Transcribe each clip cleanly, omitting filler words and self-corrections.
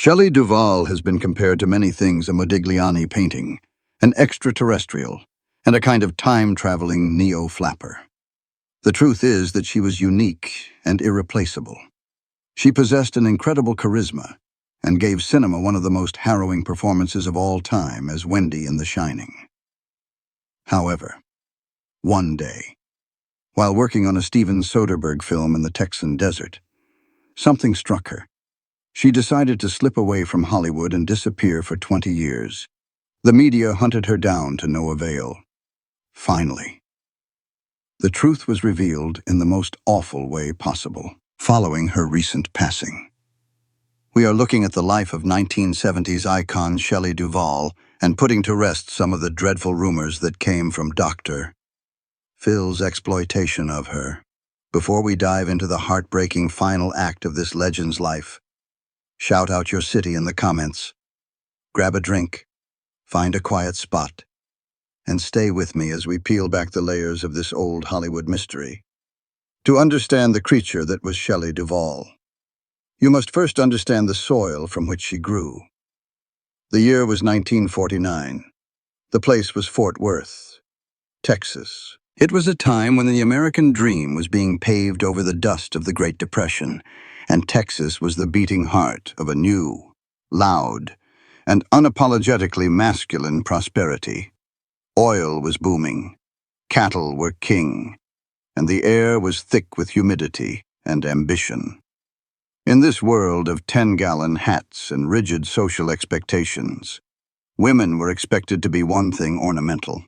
Shelley Duvall has been compared to many things a Modigliani painting, an extraterrestrial, and a kind of time-traveling neo-flapper. The truth is that she was unique and irreplaceable. She possessed an incredible charisma and gave cinema one of the most harrowing performances of all time as Wendy in The Shining. However, one day, while working on a Steven Soderbergh film in the Texan desert, something struck her. She decided to slip away from Hollywood and disappear for 20 years. The media hunted her down to no avail. Finally, the truth was revealed in the most awful way possible, following her recent passing. We are looking at the life of 1970s icon Shelley Duvall and putting to rest some of the dreadful rumors that came from Dr. Phil's exploitation of her. Before we dive into the heartbreaking final act of this legend's life, shout out your city in the comments. Grab a drink, find a quiet spot, and stay with me as we peel back the layers of this old Hollywood mystery. To understand the creature that was Shelley Duvall, you must first understand the soil from which she grew. The year was 1949. The place was Fort Worth, Texas. It was a time when the American dream was being paved over the dust of the Great Depression, and Texas was the beating heart of a new, loud, and unapologetically masculine prosperity. Oil was booming, cattle were king, and the air was thick with humidity and ambition. In this world of 10-gallon hats and rigid social expectations, women were expected to be one thing ornamental.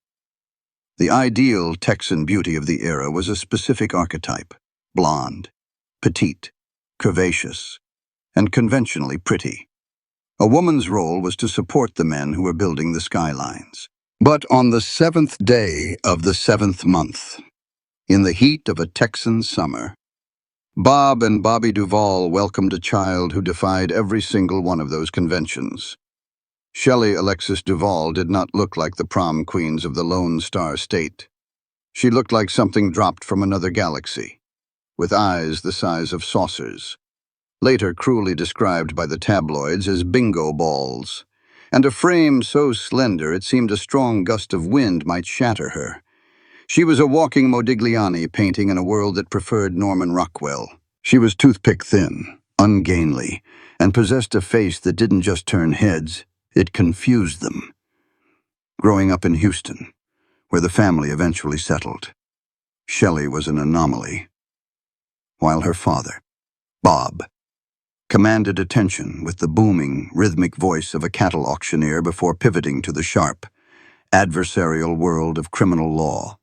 The ideal Texan beauty of the era was a specific archetype: blonde, petite, curvaceous, and conventionally pretty. A woman's role was to support the men who were building the skylines. But on the 7th day of the 7th month, in the heat of a Texan summer, Bob and Bobby Duvall welcomed a child who defied every single one of those conventions. Shelley Alexis Duvall did not look like the prom queens of the Lone Star State. She looked like something dropped from another galaxy, with eyes the size of saucers, later cruelly described by the tabloids as bingo balls, and a frame so slender it seemed a strong gust of wind might shatter her. She was a walking Modigliani painting in a world that preferred Norman Rockwell. She was toothpick thin, ungainly, and possessed a face that didn't just turn heads, it confused them. Growing up in Houston, where the family eventually settled, Shelley was an anomaly, while her father, Bob, commanded attention with the booming, rhythmic voice of a cattle auctioneer before pivoting to the sharp, adversarial world of criminal law.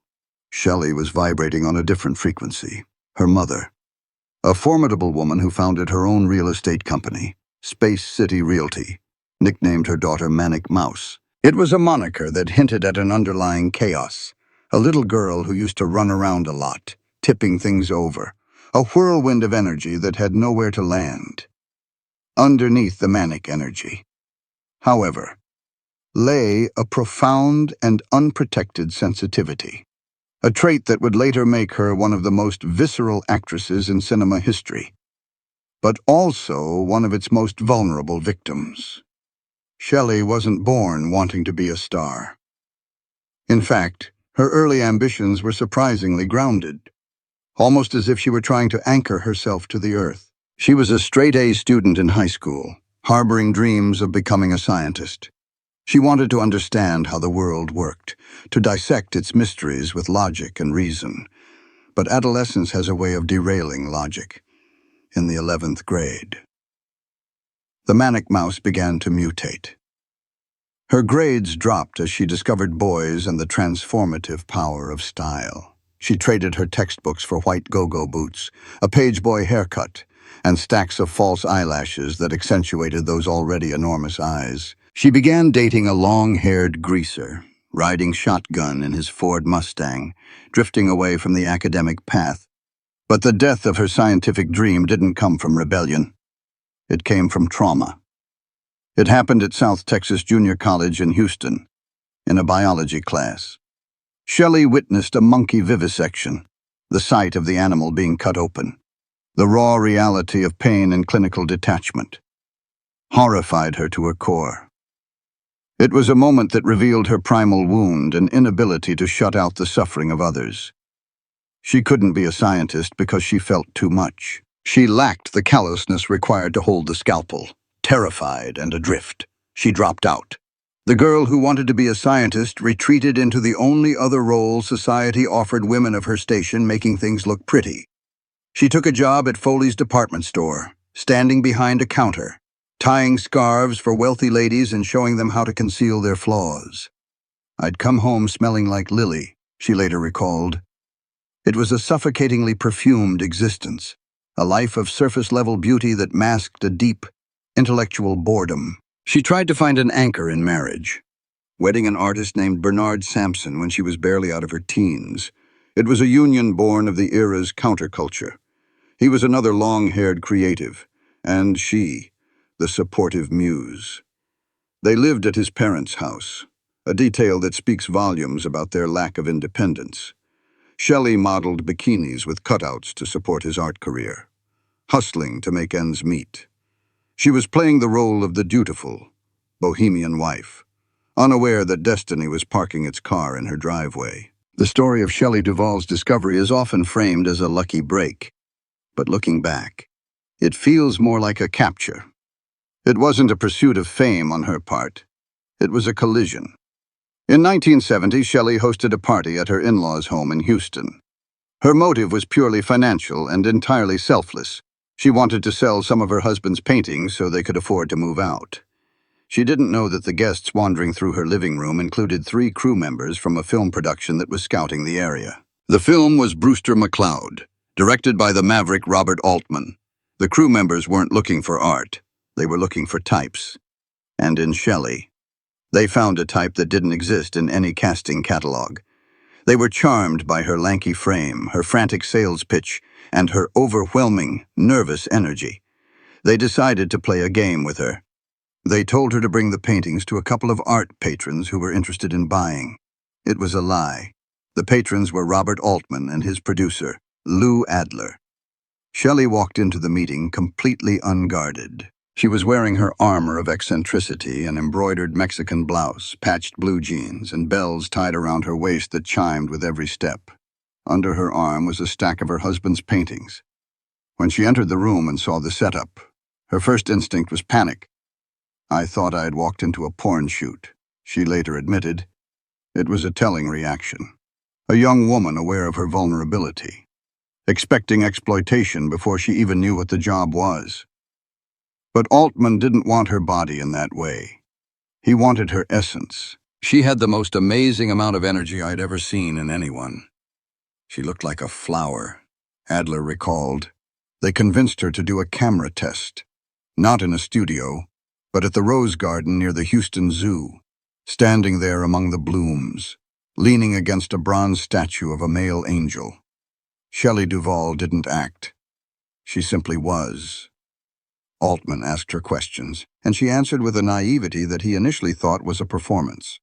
Shelley was vibrating on a different frequency. Her mother, a formidable woman who founded her own real estate company, Space City Realty, nicknamed her daughter Manic Mouse. It was a moniker that hinted at an underlying chaos, a little girl who used to run around a lot, tipping things over, a whirlwind of energy that had nowhere to land. Underneath the manic energy, however, lay a profound and unprotected sensitivity, a trait that would later make her one of the most visceral actresses in cinema history, but also one of its most vulnerable victims. Shelley wasn't born wanting to be a star. In fact, her early ambitions were surprisingly grounded, almost as if she were trying to anchor herself to the earth. She was a straight-A student in high school, harboring dreams of becoming a scientist. She wanted to understand how the world worked, to dissect its mysteries with logic and reason. But adolescence has a way of derailing logic. In the 11th grade, the Manic Mouse began to mutate. Her grades dropped as she discovered boys and the transformative power of style. She traded her textbooks for white go-go boots, a pageboy haircut, and stacks of false eyelashes that accentuated those already enormous eyes. She began dating a long-haired greaser, riding shotgun in his Ford Mustang, drifting away from the academic path. But the death of her scientific dream didn't come from rebellion. It came from trauma. It happened at South Texas Junior College in Houston, in a biology class. Shelley witnessed a monkey vivisection, the sight of the animal being cut open, the raw reality of pain and clinical detachment. horrified her to her core. It was a moment that revealed her primal wound and inability to shut out the suffering of others. She couldn't be a scientist because she felt too much. She lacked the callousness required to hold the scalpel. Terrified and adrift, she dropped out. The girl who wanted to be a scientist retreated into the only other role society offered women of her station, making things look pretty. She took a job at Foley's department store, standing behind a counter, tying scarves for wealthy ladies and showing them how to conceal their flaws. "I'd come home smelling like Lily," she later recalled. It was a suffocatingly perfumed existence, a life of surface-level beauty that masked a deep, intellectual boredom. She tried to find an anchor in marriage, wedding an artist named Bernard Sampson when she was barely out of her teens. It was a union born of the era's counterculture. He was another long-haired creative, and she, the supportive muse. They lived at his parents' house, a detail that speaks volumes about their lack of independence. Shelley modeled bikinis with cutouts to support his art career, hustling to make ends meet. She was playing the role of the dutiful, bohemian wife, unaware that destiny was parking its car in her driveway. The story of Shelley Duvall's discovery is often framed as a lucky break, but looking back, it feels more like a capture. It wasn't a pursuit of fame on her part. It was a collision. In 1970, Shelley hosted a party at her in-laws' home in Houston. Her motive was purely financial and entirely selfless. She wanted to sell some of her husband's paintings so they could afford to move out. She didn't know that the guests wandering through her living room included 3 crew members from a film production that was scouting the area. The film was Brewster McCloud, directed by the maverick Robert Altman. The crew members weren't looking for art. They were looking for types. And in Shelley, they found a type that didn't exist in any casting catalog. They were charmed by her lanky frame, her frantic sales pitch, and her overwhelming, nervous energy. They decided to play a game with her. They told her to bring the paintings to a couple of art patrons who were interested in buying. It was a lie. The patrons were Robert Altman and his producer, Lou Adler. Shelley walked into the meeting completely unguarded. She was wearing her armor of eccentricity, an embroidered Mexican blouse, patched blue jeans, and bells tied around her waist that chimed with every step. Under her arm was a stack of her husband's paintings. When she entered the room and saw the setup, her first instinct was panic. "I thought I had walked into a porn shoot," she later admitted. It was a telling reaction. A young woman aware of her vulnerability, expecting exploitation before she even knew what the job was. But Altman didn't want her body in that way. He wanted her essence. She had the most amazing amount of energy I'd ever seen in anyone. She looked like a flower, Adler recalled. They convinced her to do a camera test, not in a studio, but at the Rose Garden near the Houston Zoo, standing there among the blooms, leaning against a bronze statue of a male angel. Shelley Duvall didn't act. She simply was. Altman asked her questions, and she answered with a naivety that he initially thought was a performance.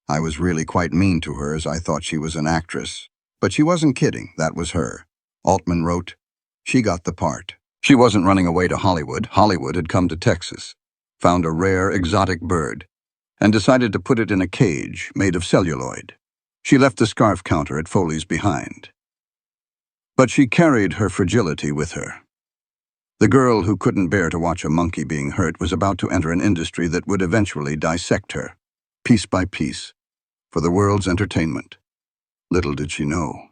"I was really quite mean to her as I thought she was an actress. But she wasn't kidding, that was her." Altman wrote, "She got the part. She wasn't running away to Hollywood. Hollywood had come to Texas, found a rare, exotic bird, and decided to put it in a cage made of celluloid. She left the scarf counter at Foley's behind. But she carried her fragility with her. The girl who couldn't bear to watch a monkey being hurt was about to enter an industry that would eventually dissect her, piece by piece, for the world's entertainment. Little did she know,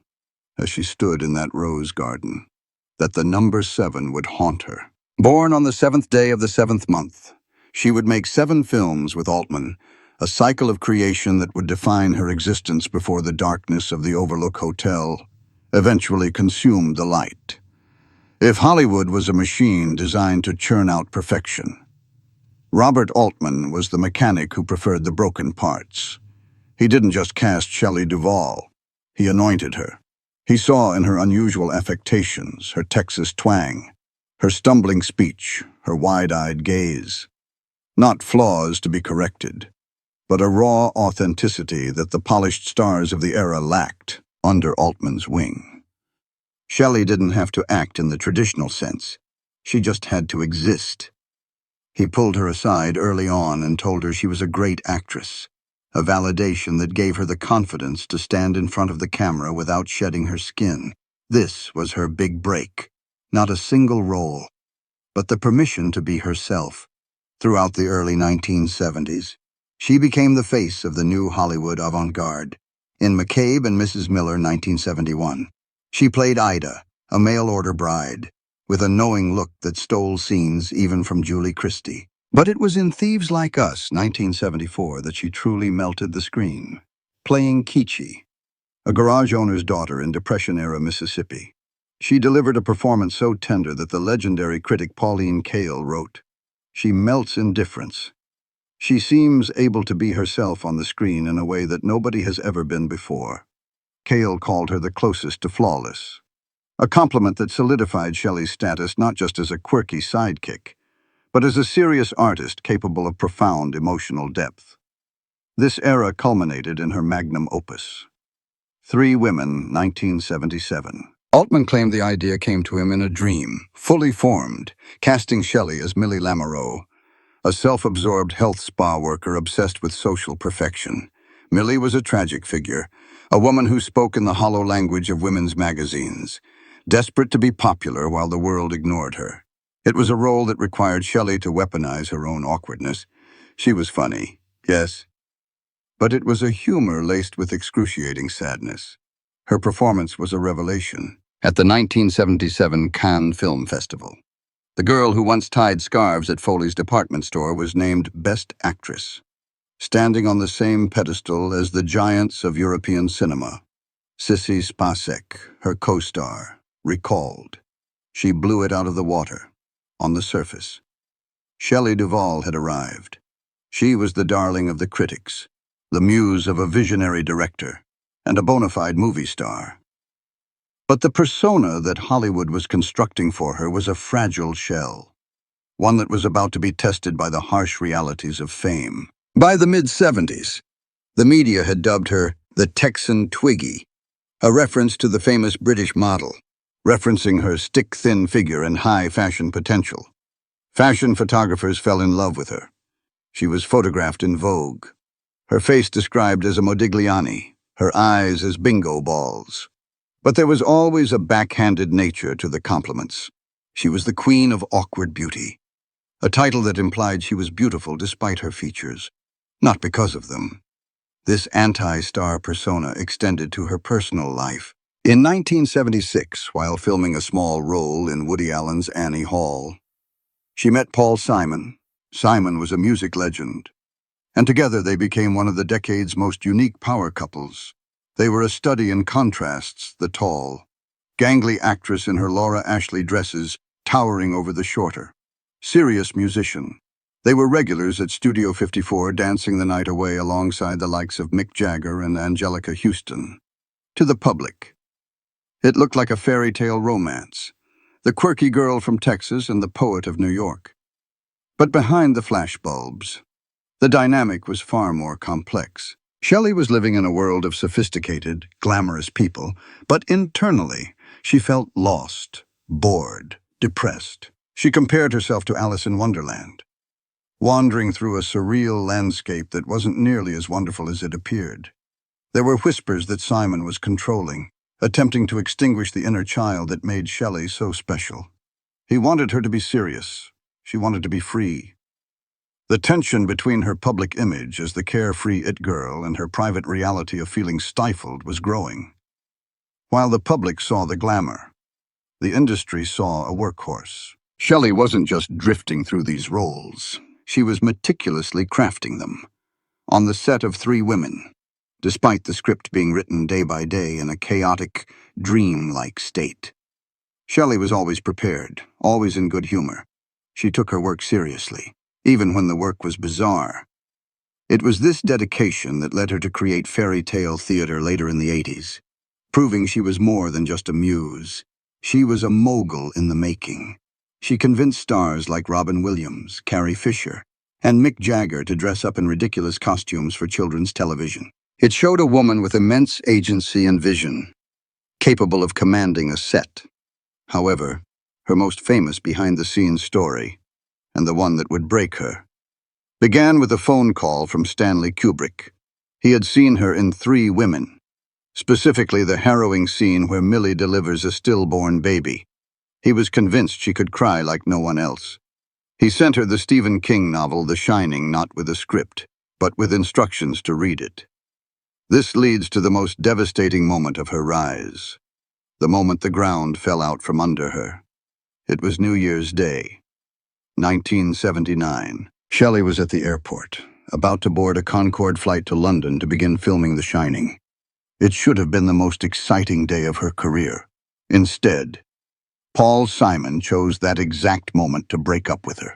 as she stood in that rose garden, that the number 7 would haunt her. Born on the 7th day of the 7th month, she would make 7 films with Altman, a cycle of creation that would define her existence before the darkness of the Overlook Hotel eventually consumed the light. If Hollywood was a machine designed to churn out perfection, Robert Altman was the mechanic who preferred the broken parts. He didn't just cast Shelley Duvall, he anointed her. He saw in her unusual affectations, her Texas twang, her stumbling speech, her wide-eyed gaze. Not flaws to be corrected, but a raw authenticity that the polished stars of the era lacked under Altman's wing. Shelley didn't have to act in the traditional sense. She just had to exist. He pulled her aside early on and told her she was a great actress, a validation that gave her the confidence to stand in front of the camera without shedding her skin. This was her big break. Not a single role, but the permission to be herself. Throughout the early 1970s, she became the face of the new Hollywood avant-garde. In McCabe and Mrs. Miller, 1971, she played Ida, a mail-order bride, with a knowing look that stole scenes even from Julie Christie. But it was in Thieves Like Us, 1974, that she truly melted the screen, playing Kichi, a garage owner's daughter in Depression-era Mississippi. She delivered a performance so tender that the legendary critic Pauline Kael wrote, "She melts indifference. She seems able to be herself on the screen in a way that nobody has ever been before." Kael called her the closest to flawless, a compliment that solidified Shelley's status not just as a quirky sidekick, but as a serious artist capable of profound emotional depth. This era culminated in her magnum opus, Three Women, 1977. Altman claimed the idea came to him in a dream, fully formed, casting Shelley as Millie Lamoureux, a self-absorbed health spa worker obsessed with social perfection. Millie was a tragic figure, a woman who spoke in the hollow language of women's magazines, desperate to be popular while the world ignored her. It was a role that required Shelley to weaponize her own awkwardness. She was funny, yes, but it was a humor laced with excruciating sadness. Her performance was a revelation. At the 1977 Cannes Film Festival, the girl who once tied scarves at Foley's department store was named Best Actress, standing on the same pedestal as the giants of European cinema. Sissy Spacek, her co-star, recalled. She blew it out of the water, on the surface. Shelley Duvall had arrived. She was the darling of the critics, the muse of a visionary director, and a bona fide movie star. But the persona that Hollywood was constructing for her was a fragile shell, one that was about to be tested by the harsh realities of fame. By the mid-70s, the media had dubbed her the Texan Twiggy, a reference to the famous British model, referencing her stick-thin figure and high fashion potential. Fashion photographers fell in love with her. She was photographed in Vogue, her face described as a Modigliani, her eyes as bingo balls. But there was always a backhanded nature to the compliments. She was the queen of awkward beauty, a title that implied she was beautiful despite her features, not because of them. This anti-star persona extended to her personal life. In 1976, while filming a small role in Woody Allen's Annie Hall, she met Paul Simon. Simon was a music legend, and together they became one of the decade's most unique power couples. They were a study in contrasts, the tall, gangly actress in her Laura Ashley dresses towering over the shorter, serious musician. They were regulars at Studio 54, dancing the night away alongside the likes of Mick Jagger and Angelica Houston. To the public, it looked like a fairy tale romance, the quirky girl from Texas and the poet of New York. But behind the flashbulbs, the dynamic was far more complex. Shelley was living in a world of sophisticated, glamorous people, but internally, she felt lost, bored, depressed. She compared herself to Alice in Wonderland, wandering through a surreal landscape that wasn't nearly as wonderful as it appeared. There were whispers that Simon was controlling, attempting to extinguish the inner child that made Shelley so special. He wanted her to be serious. She wanted to be free. The tension between her public image as the carefree it-girl and her private reality of feeling stifled was growing. While the public saw the glamour, the industry saw a workhorse. Shelley wasn't just drifting through these roles. She was meticulously crafting them. On the set of Three Women, despite the script being written day by day in a chaotic, dream-like state, Shelley was always prepared, always in good humor. She took her work seriously, even when the work was bizarre. It was this dedication that led her to create Faerie Tale Theatre later in the 80s, proving she was more than just a muse. She was a mogul in the making. She convinced stars like Robin Williams, Carrie Fisher, and Mick Jagger to dress up in ridiculous costumes for children's television. It showed a woman with immense agency and vision, capable of commanding a set. However, her most famous behind-the-scenes story and the one that would break her, began with a phone call from Stanley Kubrick. He had seen her in Three Women, specifically the harrowing scene where Millie delivers a stillborn baby. He was convinced she could cry like no one else. He sent her the Stephen King novel The Shining, not with a script, but with instructions to read it. This leads to the most devastating moment of her rise, the moment the ground fell out from under her. It was New Year's Day, 1979. Shelley was at the airport, about to board a Concorde flight to London to begin filming The Shining. It should have been the most exciting day of her career. Instead, Paul Simon chose that exact moment to break up with her.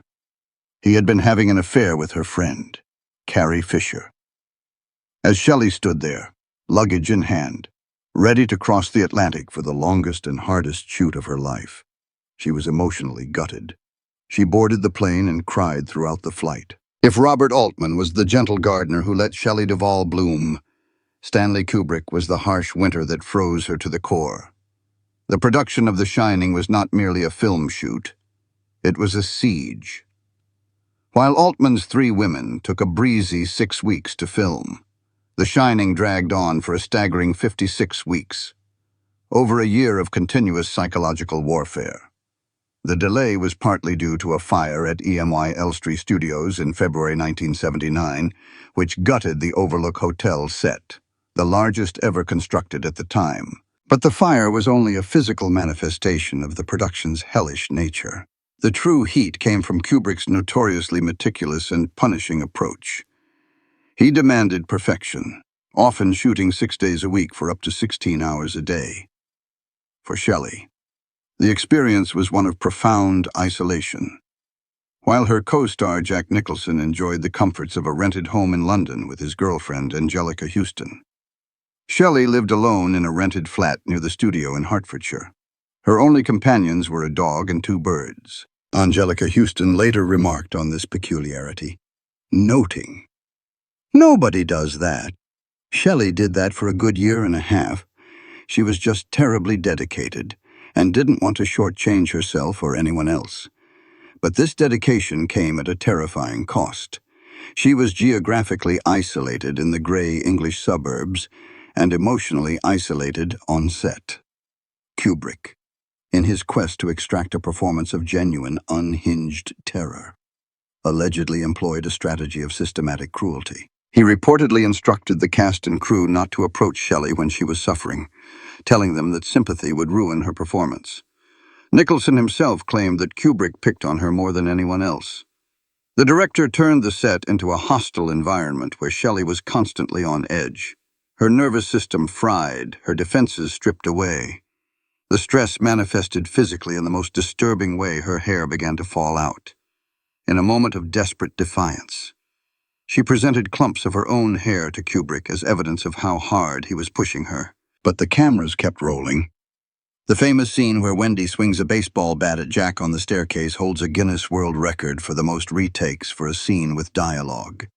He had been having an affair with her friend, Carrie Fisher. As Shelley stood there, luggage in hand, ready to cross the Atlantic for the longest and hardest shoot of her life, she was emotionally gutted. She boarded the plane and cried throughout the flight. If Robert Altman was the gentle gardener who let Shelley Duvall bloom, Stanley Kubrick was the harsh winter that froze her to the core. The production of The Shining was not merely a film shoot. It was a siege. While Altman's Three Women took a breezy 6 weeks to film, The Shining dragged on for a staggering 56 weeks, over a year of continuous psychological warfare. The delay was partly due to a fire at EMY Elstree Studios in February 1979, which gutted the Overlook Hotel set, the largest ever constructed at the time. But the fire was only a physical manifestation of the production's hellish nature. The true heat came from Kubrick's notoriously meticulous and punishing approach. He demanded perfection, often shooting 6 days a week for up to 16 hours a day. For Shelley, the experience was one of profound isolation. While her co-star Jack Nicholson enjoyed the comforts of a rented home in London with his girlfriend Angelica Houston, Shelley lived alone in a rented flat near the studio in Hertfordshire. Her only companions were a dog and 2 birds. Angelica Houston later remarked on this peculiarity, noting, "Nobody does that. Shelley did that for a good year and a half. She was just terribly dedicated and didn't want to shortchange herself or anyone else. But this dedication came at a terrifying cost. She was geographically isolated in the gray English suburbs and emotionally isolated on set." Kubrick, in his quest to extract a performance of genuine, unhinged terror, allegedly employed a strategy of systematic cruelty. He reportedly instructed the cast and crew not to approach Shelley when she was suffering, telling them that sympathy would ruin her performance. Nicholson himself claimed that Kubrick picked on her more than anyone else. The director turned the set into a hostile environment where Shelley was constantly on edge. Her nervous system fried, her defenses stripped away. The stress manifested physically in the most disturbing way. Her hair began to fall out. In a moment of desperate defiance, she presented clumps of her own hair to Kubrick as evidence of how hard he was pushing her. But the cameras kept rolling. The famous scene where Wendy swings a baseball bat at Jack on the staircase holds a Guinness World Record for the most retakes for a scene with dialogue.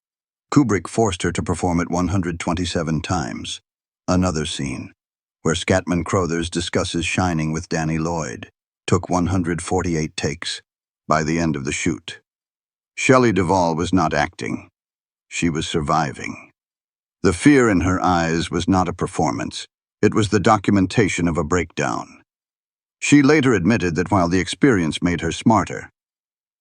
Kubrick forced her to perform it 127 times. Another scene, where Scatman Crothers discusses Shining with Danny Lloyd, took 148 takes by the end of the shoot. Shelley Duvall was not acting. She was surviving. The fear in her eyes was not a performance. It was the documentation of a breakdown. She later admitted that while the experience made her smarter,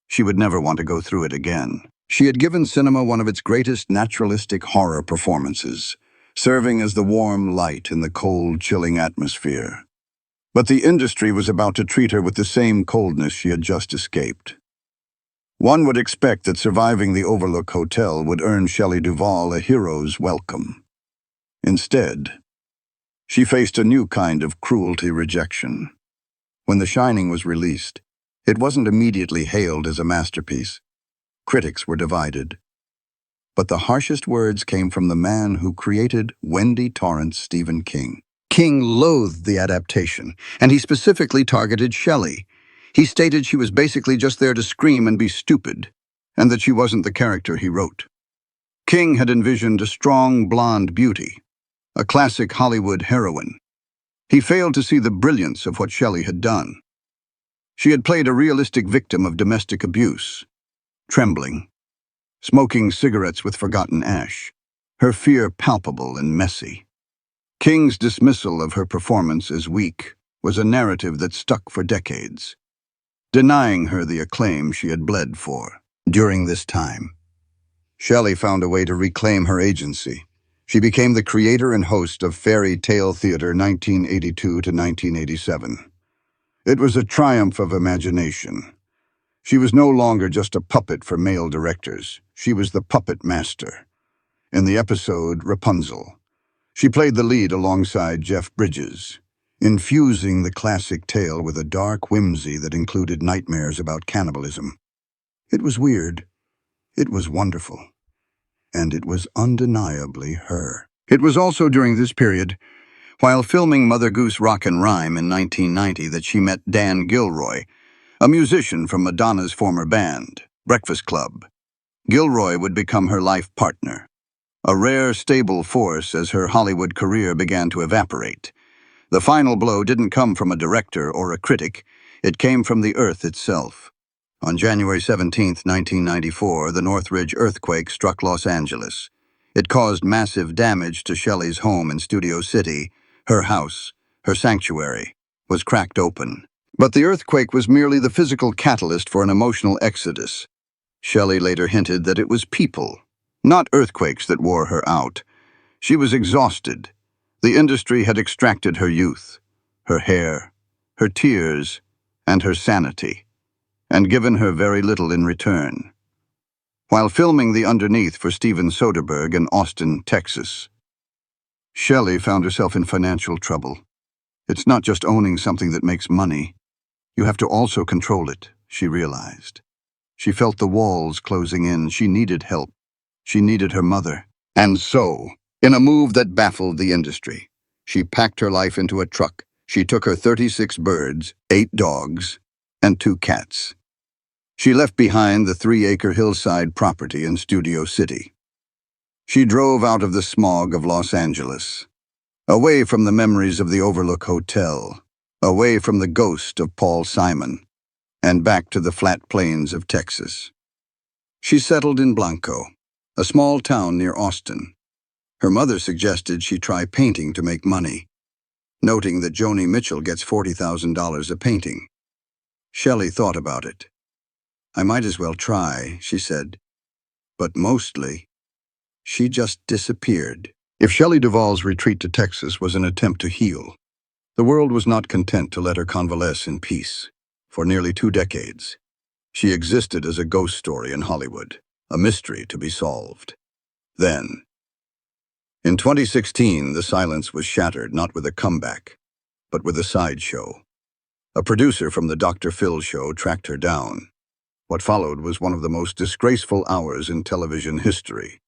she would never want to go through it again. She had given cinema one of its greatest naturalistic horror performances, serving as the warm light in the cold, chilling atmosphere. But the industry was about to treat her with the same coldness she had just escaped. One would expect that surviving the Overlook Hotel would earn Shelley Duvall a hero's welcome. Instead, she faced a new kind of cruelty rejection. When The Shining was released, it wasn't immediately hailed as a masterpiece. Critics were divided. But the harshest words came from the man who created Wendy Torrance's Stephen King. King loathed the adaptation, and he specifically targeted Shelley. He stated she was basically just there to scream and be stupid, and that she wasn't the character he wrote. King had envisioned a strong blonde beauty, a classic Hollywood heroine. He failed to see the brilliance of what Shelley had done. She had played a realistic victim of domestic abuse, trembling, smoking cigarettes with forgotten ash, her fear palpable and messy. King's dismissal of her performance as weak was a narrative that stuck for decades, denying her the acclaim she had bled for. During this time, Shelley found a way to reclaim her agency. She became the creator and host of Faerie Tale Theatre 1982 to 1987. It was a triumph of imagination. She was no longer just a puppet for male directors. She was the puppet master. In the episode Rapunzel, she played the lead alongside Jeff Bridges, infusing the classic tale with a dark whimsy that included nightmares about cannibalism. It was weird. It was wonderful. And it was undeniably her. It was also during this period, while filming Mother Goose Rockin' Rhyme in 1990, that she met Dan Gilroy, a musician from Madonna's former band, Breakfast Club. Gilroy would become her life partner, a rare, stable force as her Hollywood career began to evaporate. The final blow didn't come from a director or a critic. It came from the earth itself. On January 17, 1994, the Northridge earthquake struck Los Angeles. It caused massive damage to Shelley's home in Studio City. Her house, her sanctuary, was cracked open. But the earthquake was merely the physical catalyst for an emotional exodus. Shelley later hinted that it was people, not earthquakes, that wore her out. She was exhausted. The industry had extracted her youth, her hair, her tears, and her sanity, and given her very little in return. While filming The Underneath for Steven Soderbergh in Austin, Texas, Shelley found herself in financial trouble. It's not just owning something that makes money. You have to also control it, she realized. She felt the walls closing in. She needed help. She needed her mother. And so, in a move that baffled the industry, she packed her life into a truck. She took her 36 birds, 8 dogs, and 2 cats. She left behind the 3-acre hillside property in Studio City. She drove out of the smog of Los Angeles, away from the memories of the Overlook Hotel, away from the ghost of Paul Simon, and back to the flat plains of Texas. She settled in Blanco, a small town near Austin. Her mother suggested she try painting to make money, noting that Joni Mitchell gets $40,000 a painting. Shelley thought about it. I might as well try, she said. But mostly, she just disappeared. If Shelley Duvall's retreat to Texas was an attempt to heal, the world was not content to let her convalesce in peace. For nearly 2 decades, she existed as a ghost story in Hollywood, a mystery to be solved. Then, in 2016, the silence was shattered not with a comeback, but with a sideshow. A producer from the Dr. Phil show tracked her down. What followed was one of the most disgraceful hours in television history.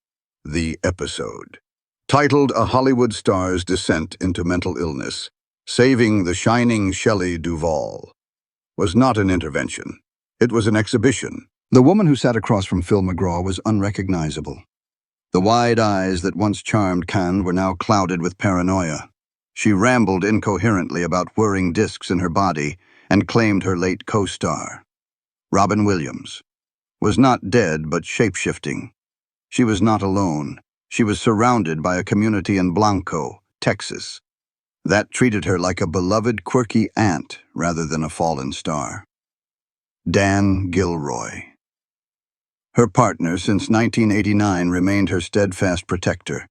The episode, titled A Hollywood Star's Descent into Mental Illness, Saving the Shining Shelley Duvall, was not an intervention. It was an exhibition. The woman who sat across from Phil McGraw was unrecognizable. The wide eyes that once charmed Cannes were now clouded with paranoia. She rambled incoherently about whirring discs in her body and claimed her late co-star, Robin Williams, was not dead but shape-shifting. She was not alone. She was surrounded by a community in Blanco, Texas, that treated her like a beloved, quirky aunt rather than a fallen star. Dan Gilroy. Her partner since 1989 remained her steadfast protector,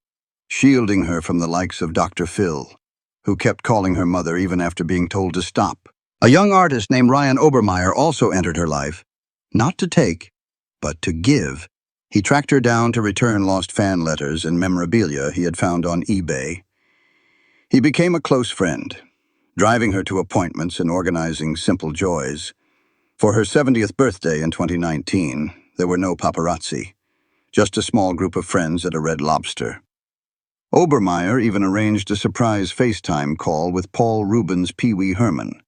shielding her from the likes of Dr. Phil, who kept calling her mother even after being told to stop. A young artist named Ryan Obermeyer also entered her life, not to take, but to give. He tracked her down to return lost fan letters and memorabilia he had found on eBay. He became a close friend, driving her to appointments and organizing simple joys. For her 70th birthday in 2019, there were no paparazzi, just a small group of friends at a Red Lobster. Obermeyer even arranged a surprise FaceTime call with Paul Rubens' Pee Wee Herman,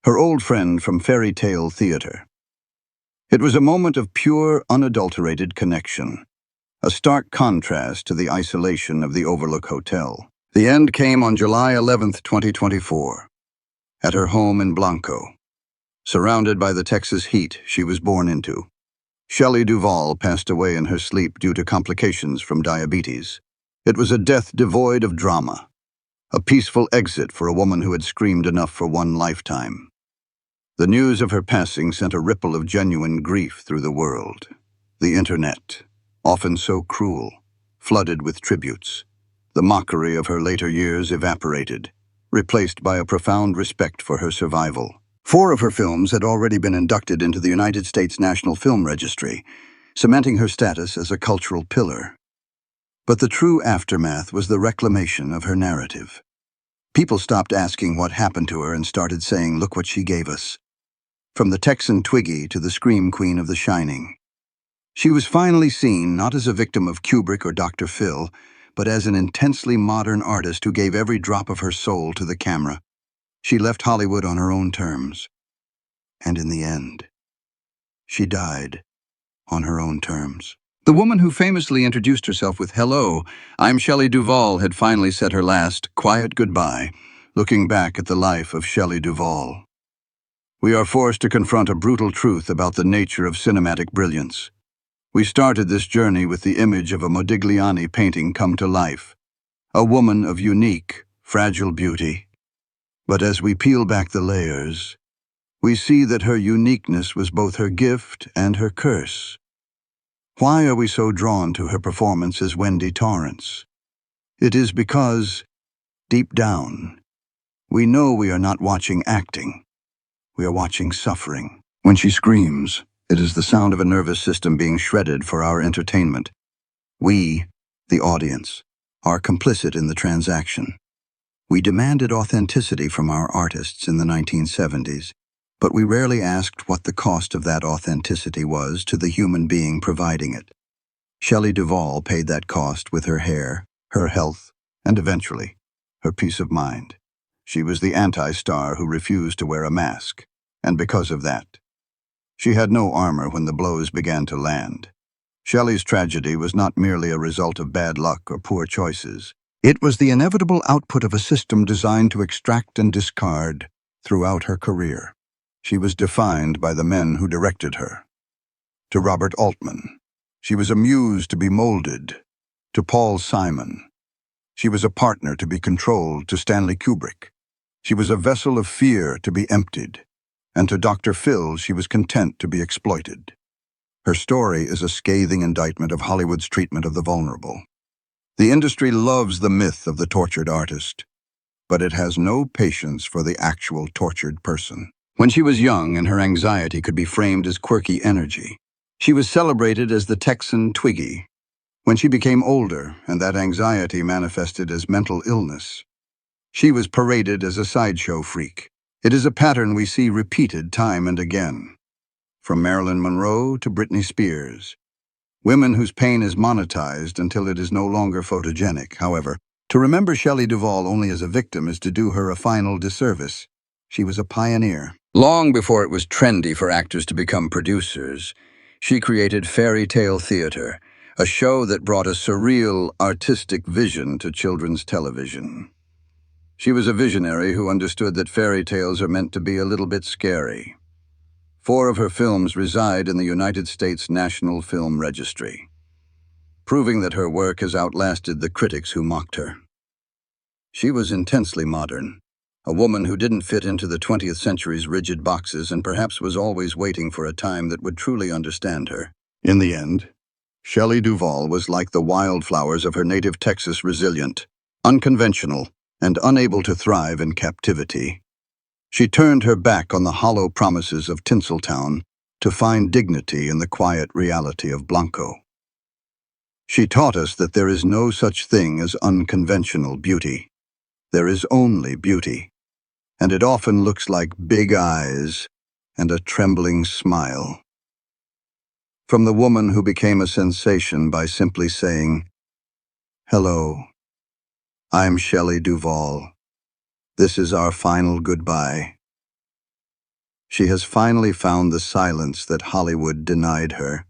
her old friend from Faerie Tale Theatre. It was a moment of pure, unadulterated connection, a stark contrast to the isolation of the Overlook Hotel. The end came on July 11, 2024, at her home in Blanco, surrounded by the Texas heat she was born into. Shelley Duvall passed away in her sleep due to complications from diabetes. It was a death devoid of drama, a peaceful exit for a woman who had screamed enough for one lifetime. The news of her passing sent a ripple of genuine grief through the world. The internet, often so cruel, flooded with tributes. The mockery of her later years evaporated, replaced by a profound respect for her survival. 4 of her films had already been inducted into the United States National Film Registry, cementing her status as a cultural pillar. But the true aftermath was the reclamation of her narrative. People stopped asking what happened to her and started saying, "Look what she gave us." From the Texan Twiggy to the Scream Queen of The Shining. She was finally seen not as a victim of Kubrick or Dr. Phil, but as an intensely modern artist who gave every drop of her soul to the camera. She left Hollywood on her own terms. And in the end, she died on her own terms. The woman who famously introduced herself with "Hello, I'm Shelley Duvall" had finally said her last, quiet goodbye, looking back at the life of Shelley Duvall. We are forced to confront a brutal truth about the nature of cinematic brilliance. We started this journey with the image of a Modigliani painting come to life, a woman of unique, fragile beauty. But as we peel back the layers, we see that her uniqueness was both her gift and her curse. Why are we so drawn to her performance as Wendy Torrance? It is because, deep down, we know we are not watching acting. We are watching suffering. When she screams, it is the sound of a nervous system being shredded for our entertainment. We, the audience, are complicit in the transaction. We demanded authenticity from our artists in the 1970s, but we rarely asked what the cost of that authenticity was to the human being providing it. Shelley Duvall paid that cost with her hair, her health, and eventually, her peace of mind. She was the anti-star who refused to wear a mask, and because of that, she had no armor when the blows began to land. Shelley's tragedy was not merely a result of bad luck or poor choices. It was the inevitable output of a system designed to extract and discard throughout her career. She was defined by the men who directed her. To Robert Altman, she was a muse to be molded. To Paul Simon, she was a partner to be controlled. To Stanley Kubrick, she was a vessel of fear to be emptied. And to Dr. Phil, she was content to be exploited. Her story is a scathing indictment of Hollywood's treatment of the vulnerable. The industry loves the myth of the tortured artist, but it has no patience for the actual tortured person. When she was young and her anxiety could be framed as quirky energy, she was celebrated as the Texan Twiggy. When she became older and that anxiety manifested as mental illness, she was paraded as a sideshow freak. It is a pattern we see repeated time and again. From Marilyn Monroe to Britney Spears. Women whose pain is monetized until it is no longer photogenic. However, to remember Shelley Duvall only as a victim is to do her a final disservice. She was a pioneer. Long before it was trendy for actors to become producers, she created Faerie Tale Theatre, a show that brought a surreal, artistic vision to children's television. She was a visionary who understood that fairy tales are meant to be a little bit scary. 4 of her films reside in the United States National Film Registry, proving that her work has outlasted the critics who mocked her. She was intensely modern, a woman who didn't fit into the 20th century's rigid boxes and perhaps was always waiting for a time that would truly understand her. In the end, Shelley Duvall was like the wildflowers of her native Texas, resilient, unconventional, and unable to thrive in captivity. She turned her back on the hollow promises of Tinseltown to find dignity in the quiet reality of Blanco. She taught us that there is no such thing as unconventional beauty. There is only beauty, and it often looks like big eyes and a trembling smile. From the woman who became a sensation by simply saying, "Hello, I'm Shelley Duvall. This is our final goodbye." She has finally found the silence that Hollywood denied her.